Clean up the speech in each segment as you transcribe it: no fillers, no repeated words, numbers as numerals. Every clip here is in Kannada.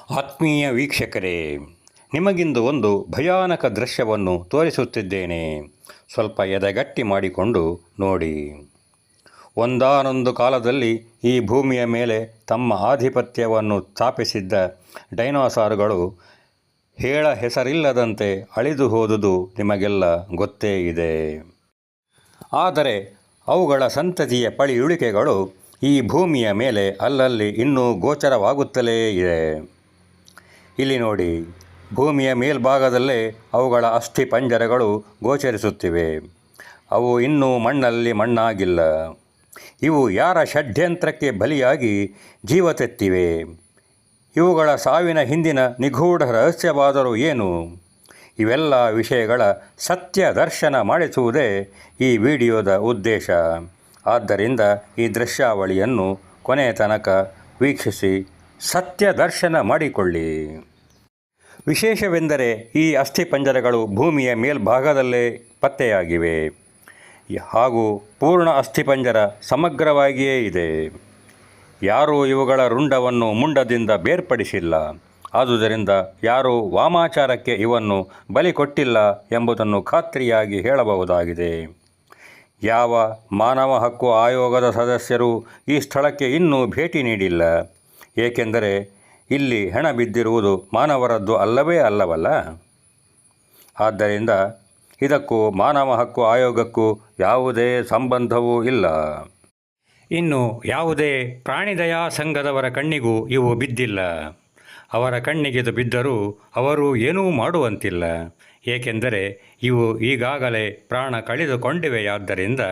ಆತ್ಮೀಯ ವೀಕ್ಷಕರೇ, ನಿಮಗಿಂದು ಒಂದು ಭಯಾನಕ ದೃಶ್ಯವನ್ನು ತೋರಿಸುತ್ತಿದ್ದೇನೆ. ಸ್ವಲ್ಪ ಎದೆಗಟ್ಟಿ ಮಾಡಿಕೊಂಡು ನೋಡಿ. ಒಂದಾನೊಂದು ಕಾಲದಲ್ಲಿ ಈ ಭೂಮಿಯ ಮೇಲೆ ತಮ್ಮ ಆಧಿಪತ್ಯವನ್ನು ಸ್ಥಾಪಿಸಿದ್ದ ಡೈನೋಸಾರುಗಳು ಹೇಳ ಹೆಸರಿಲ್ಲದಂತೆ ಅಳಿದು ಹೋದುದು ನಿಮಗೆಲ್ಲ ಗೊತ್ತೇ ಇದೆ. ಆದರೆ ಅವುಗಳ ಸಂತತಿಯ ಪಳಿಯುಳಿಕೆಗಳು ಈ ಭೂಮಿಯ ಮೇಲೆ ಅಲ್ಲಲ್ಲಿ ಇನ್ನೂ ಗೋಚರವಾಗುತ್ತಲೇ ಇದೆ. ಇಲ್ಲಿ ನೋಡಿ, ಭೂಮಿಯ ಮೇಲ್ಭಾಗದಲ್ಲೇ ಅವುಗಳ ಅಸ್ಥಿ ಪಂಜರಗಳು ಗೋಚರಿಸುತ್ತಿವೆ. ಅವು ಇನ್ನೂ ಮಣ್ಣಲ್ಲಿ ಮಣ್ಣಾಗಿಲ್ಲ. ಇವು ಯಾರ ಷಡ್ಯಂತ್ರಕ್ಕೆ ಬಲಿಯಾಗಿ ಜೀವ ತೆತ್ತಿವೆ? ಇವುಗಳ ಸಾವಿನ ಹಿಂದಿನ ನಿಗೂಢ ರಹಸ್ಯವಾದರೂ ಏನು? ಇವೆಲ್ಲ ವಿಷಯಗಳ ಸತ್ಯ ದರ್ಶನ ಮಾಡಿಸುವುದೇ ಈ ವಿಡಿಯೋದ ಉದ್ದೇಶ. ಆದ್ದರಿಂದ ಈ ದೃಶ್ಯಾವಳಿಯನ್ನು ಕೊನೆಯ ತನಕ ವೀಕ್ಷಿಸಿ ಸತ್ಯ ದರ್ಶನ ಮಾಡಿಕೊಳ್ಳಿ. ವಿಶೇಷವೆಂದರೆ ಈ ಅಸ್ಥಿಪಂಜರಗಳು ಭೂಮಿಯ ಮೇಲ್ಭಾಗದಲ್ಲೇ ಪತ್ತೆಯಾಗಿವೆ ಹಾಗೂ ಪೂರ್ಣ ಅಸ್ಥಿಪಂಜರ ಸಮಗ್ರವಾಗಿಯೇ ಇದೆ. ಯಾರೂ ಇವುಗಳ ರುಂಡವನ್ನು ಮುಂಡದಿಂದ ಬೇರ್ಪಡಿಸಿಲ್ಲ. ಆದುದರಿಂದ ಯಾರೂ ವಾಮಾಚಾರಕ್ಕೆ ಇವನ್ನು ಬಲಿ ಕೊಟ್ಟಿಲ್ಲ ಎಂಬುದನ್ನು ಖಾತ್ರಿಯಾಗಿ ಹೇಳಬಹುದಾಗಿದೆ. ಯಾವ ಮಾನವ ಹಕ್ಕು ಆಯೋಗದ ಸದಸ್ಯರು ಈ ಸ್ಥಳಕ್ಕೆ ಇನ್ನೂ ಭೇಟಿ ನೀಡಿಲ್ಲ. ಏಕೆಂದರೆ ಇಲ್ಲಿ ಹೆಣ ಬಿದ್ದಿರುವುದು ಮಾನವರದ್ದು ಅಲ್ಲವೇ ಅಲ್ಲವಲ್ಲ. ಆದ್ದರಿಂದ ಇದಕ್ಕೂ ಮಾನವ ಹಕ್ಕು ಆಯೋಗಕ್ಕೂ ಯಾವುದೇ ಸಂಬಂಧವೂ ಇಲ್ಲ. ಇನ್ನು ಯಾವುದೇ ಪ್ರಾಣಿ ದಯಾ ಸಂಘದವರ ಕಣ್ಣಿಗೂ ಇವು ಬಿದ್ದಿಲ್ಲ. ಅವರ ಕಣ್ಣಿಗಿದು ಬಿದ್ದರೂ ಅವರು ಏನೂ ಮಾಡುವಂತಿಲ್ಲ. ಏಕೆಂದರೆ ಇವು ಈಗಾಗಲೇ ಪ್ರಾಣ ಕಳೆದುಕೊಂಡಿವೆಯಾದ್ದರಿಂದ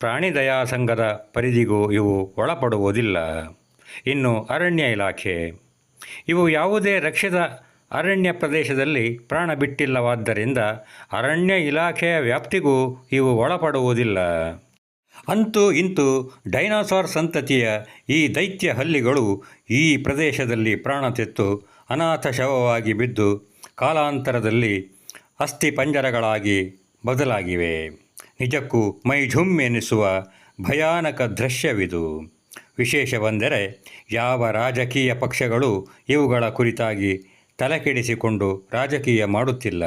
ಪ್ರಾಣಿ ದಯಾ ಸಂಘದ ಪರಿಧಿಗೂ ಇವು ಒಳಪಡುವುದಿಲ್ಲ. ಇನ್ನು ಅರಣ್ಯ ಇಲಾಖೆ, ಇವು ಯಾವುದೇ ರಕ್ಷಿತ ಅರಣ್ಯ ಪ್ರದೇಶದಲ್ಲಿ ಪ್ರಾಣ ಬಿಟ್ಟಿಲ್ಲವಾದ್ದರಿಂದ ಅರಣ್ಯ ಇಲಾಖೆಯ ವ್ಯಾಪ್ತಿಗೂ ಇವು ಒಳಪಡುವುದಿಲ್ಲ. ಅಂತೂ ಇಂತೂ ಡೈನೋಸಾರ್ ಸಂತತಿಯ ಈ ದೈತ್ಯ ಹಲ್ಲಿಗಳು ಈ ಪ್ರದೇಶದಲ್ಲಿ ಪ್ರಾಣ ತೆತ್ತು ಅನಾಥ ಶವವಾಗಿ ಬಿದ್ದು ಕಾಲಾಂತರದಲ್ಲಿ ಅಸ್ಥಿ ಪಂಜರಗಳಾಗಿ ಬದಲಾಗಿವೆ. ನಿಜಕ್ಕೂ ಮೈಝುಮ್ಮೆನಿಸುವ ಭಯಾನಕ ದೃಶ್ಯವಿದು. ವಿಶೇಷವೆಂದರೆ ಯಾವ ರಾಜಕೀಯ ಪಕ್ಷಗಳು ಇವುಗಳ ಕುರಿತಾಗಿ ತಲೆಕೆಡಿಸಿಕೊಂಡು ರಾಜಕೀಯ ಮಾಡುತ್ತಿಲ್ಲ.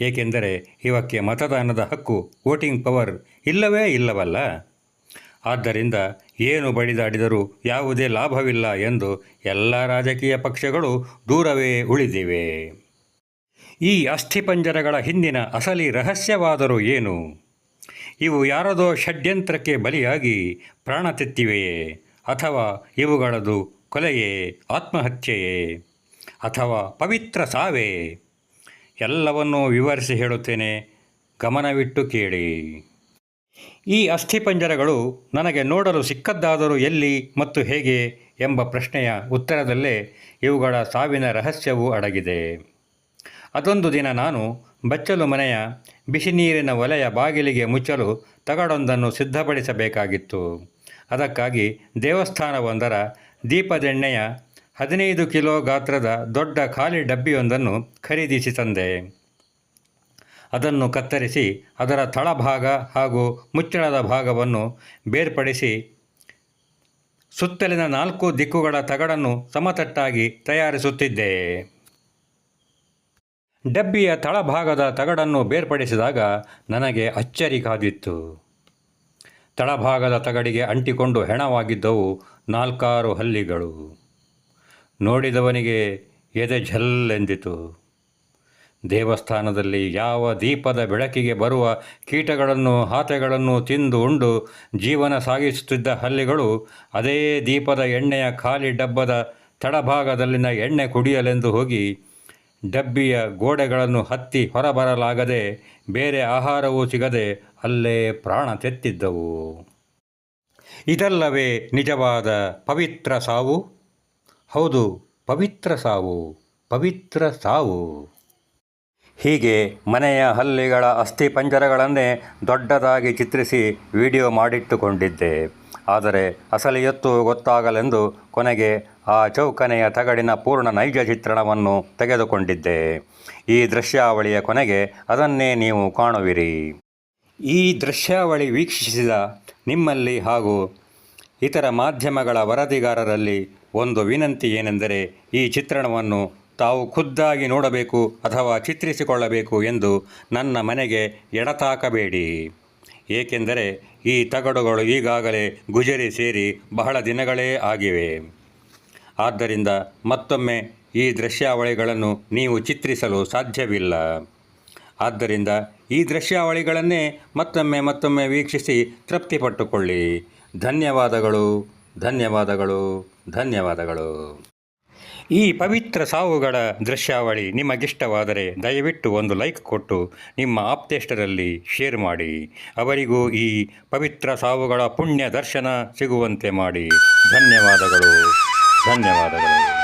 ಏಕೆಂದರೆ ಇವಕ್ಕೆ ಮತದಾನದ ಹಕ್ಕು, ವೋಟಿಂಗ್ ಪವರ್ ಇಲ್ಲವೇ ಇಲ್ಲವಲ್ಲ. ಆದ್ದರಿಂದ ಏನು ಬಡಿದಾಡಿದರೂ ಯಾವುದೇ ಲಾಭವಿಲ್ಲ ಎಂದು ಎಲ್ಲ ರಾಜಕೀಯ ಪಕ್ಷಗಳು ದೂರವೇ ಉಳಿದಿವೆ. ಈ ಅಸ್ಥಿಪಂಜರಗಳ ಹಿಂದಿನ ಅಸಲಿ ರಹಸ್ಯವಾದರೂ ಏನು? ಇವು ಯಾರದೋ ಷಡ್ಯಂತ್ರಕ್ಕೆ ಬಲಿಯಾಗಿ ಪ್ರಾಣ ತೆತ್ತಿವೆಯೇ? ಅಥವಾ ಇವುಗಳದು ಕೊಲೆಯೇ, ಆತ್ಮಹತ್ಯೆಯೇ, ಅಥವಾ ಪವಿತ್ರ ಸಾವೇ? ಎಲ್ಲವನ್ನೂ ವಿವರಿಸಿ ಹೇಳುತ್ತೇನೆ, ಗಮನವಿಟ್ಟು ಕೇಳಿ. ಈ ಅಸ್ಥಿಪಂಜರಗಳು ನನಗೆ ನೋಡಲು ಸಿಕ್ಕದ್ದಾದರೂ ಎಲ್ಲಿ ಮತ್ತು ಹೇಗೆ ಎಂಬ ಪ್ರಶ್ನೆಯ ಉತ್ತರದಲ್ಲೇ ಇವುಗಳ ಸಾವಿನ ರಹಸ್ಯವೂ ಅಡಗಿದೆ. ಅದೊಂದು ದಿನ ನಾನು ಬಚ್ಚಲು ಮನೆಯ ಬಿಸಿ ನೀರಿನ ಒಲೆಯ ಬಾಗಿಲಿಗೆ ಮುಚ್ಚಲು ತಗಡೊಂದನ್ನು ಸಿದ್ಧಪಡಿಸಬೇಕಾಗಿತ್ತು. ಅದಕ್ಕಾಗಿ ದೇವಸ್ಥಾನವೊಂದರ ದೀಪದೆಣ್ಣೆಯ 15 ಕಿಲೋ ಗಾತ್ರದ ದೊಡ್ಡ ಖಾಲಿ ಡಬ್ಬಿಯೊಂದನ್ನು ಖರೀದಿಸಿ ತಂದೆ. ಅದನ್ನು ಕತ್ತರಿಸಿ ಅದರ ತಳಭಾಗ ಹಾಗೂ ಮುಚ್ಚಳದ ಭಾಗವನ್ನು ಬೇರ್ಪಡಿಸಿ ಸುತ್ತಲಿನ 4 ದಿಕ್ಕುಗಳ ತಗಡನ್ನು ಸಮತಟ್ಟಾಗಿ ತಯಾರಿಸುತ್ತಿದ್ದೆ. ಡಬ್ಬಿಯ ತಳಭಾಗದ ತಗಡನ್ನು ಬೇರ್ಪಡಿಸಿದಾಗ ನನಗೆ ಅಚ್ಚರಿ ಕಾದಿತ್ತು. ತಳಭಾಗದ ತಗಡಿಗೆ ಅಂಟಿಕೊಂಡು ಹೆಣವಾಗಿದ್ದವು 4 ಹಲ್ಲಿಗಳು. ನೋಡಿದವನಿಗೆ ಎದೆ ಝಲ್ಲೆಂದಿತು. ದೇವಸ್ಥಾನದಲ್ಲಿ ಯಾವ ದೀಪದ ಬೆಳಕಿಗೆ ಬರುವ ಕೀಟಗಳನ್ನು ಹಾತೆಗಳನ್ನು ತಿಂದು ಉಂಡು ಜೀವನ ಸಾಗಿಸುತ್ತಿದ್ದ ಹಲ್ಲಿಗಳು ಅದೇ ದೀಪದ ಎಣ್ಣೆಯ ಖಾಲಿ ಡಬ್ಬದ ತಳಭಾಗದಲ್ಲಿನ ಎಣ್ಣೆ ಕುಡಿಯಲೆಂದು ಹೋಗಿ ಡಬ್ಬಿಯ ಗೋಡೆಗಳನ್ನು ಹತ್ತಿ ಹೊರಬರಲಾಗದೆ ಬೇರೆ ಆಹಾರವೂ ಸಿಗದೆ ಅಲ್ಲೇ ಪ್ರಾಣ ತೆತ್ತಿದ್ದವು. ಇದಲ್ಲವೇ ನಿಜವಾದ ಪವಿತ್ರ ಸಾವು? ಹೌದು, ಪವಿತ್ರ ಸಾವು, ಪವಿತ್ರ ಸಾವು. ಹೀಗೆ ಮನೆಯ ಹಲ್ಲಿಗಳ ಅಸ್ಥಿ ಪಂಜರಗಳನ್ನೇ ದೊಡ್ಡದಾಗಿ ಚಿತ್ರಿಸಿ ವಿಡಿಯೋ ಮಾಡಿಟ್ಟುಕೊಂಡಿದ್ದೆ. ಆದರೆ ಅಸಲಿಯತ್ತು ಗೊತ್ತಾಗಲೆಂದು ಕೊನೆಗೆ ಆ ಚೌಕನೆಯ ತಗಡಿನ ಪೂರ್ಣ ನೈಜ ಚಿತ್ರಣವನ್ನು ತೆಗೆದುಕೊಂಡಿದ್ದೆ. ಈ ದೃಶ್ಯಾವಳಿಯ ಕೊನೆಗೆ ಅದನ್ನೇ ನೀವು ಕಾಣುವಿರಿ. ಈ ದೃಶ್ಯಾವಳಿ ವೀಕ್ಷಿಸಿದ ನಿಮ್ಮಲ್ಲಿ ಹಾಗೂ ಇತರ ಮಾಧ್ಯಮಗಳ ವರದಿಗಾರರಲ್ಲಿ ಒಂದು ವಿನಂತಿ ಏನೆಂದರೆ ಈ ಚಿತ್ರಣವನ್ನು ತಾವು ಖುದ್ದಾಗಿ ನೋಡಬೇಕು ಅಥವಾ ಚಿತ್ರಿಸಿಕೊಳ್ಳಬೇಕು ಎಂದು ನನ್ನ ಮನೆಗೆ ಎಡತಾಕಬೇಡಿ. ಏಕೆಂದರೆ ಈ ತಗಡುಗಳು ಈಗಾಗಲೇ ಗುಜರಿ ಸೇರಿ ಬಹಳ ದಿನಗಳೇ ಆಗಿವೆ. ಆದ್ದರಿಂದ ಮತ್ತೊಮ್ಮೆ ಈ ದೃಶ್ಯಾವಳಿಗಳನ್ನು ನೀವು ಚಿತ್ರಿಸಲು ಸಾಧ್ಯವಿಲ್ಲ. ಆದ್ದರಿಂದ ಈ ದೃಶ್ಯಾವಳಿಗಳನ್ನೇ ಮತ್ತೊಮ್ಮೆ ವೀಕ್ಷಿಸಿ ತೃಪ್ತಿಪಟ್ಟುಕೊಳ್ಳಿ. ಧನ್ಯವಾದಗಳು, ಧನ್ಯವಾದಗಳು, ಧನ್ಯವಾದಗಳು. ಈ ಪವಿತ್ರ ಸಾವುಗಳ ದೃಶ್ಯಾವಳಿ ನಿಮಗಿಷ್ಟವಾದರೆ ದಯವಿಟ್ಟು ಒಂದು ಲೈಕ್ ಕೊಟ್ಟು ನಿಮ್ಮ ಆಪ್ತೇಷ್ಟರಲ್ಲಿ ಶೇರ್ ಮಾಡಿ. ಅವರಿಗೂ ಈ ಪವಿತ್ರ ಸಾವುಗಳ ಪುಣ್ಯ ದರ್ಶನ ಸಿಗುವಂತೆ ಮಾಡಿ. ಧನ್ಯವಾದಗಳು, ಧನ್ಯವಾದಗಳು.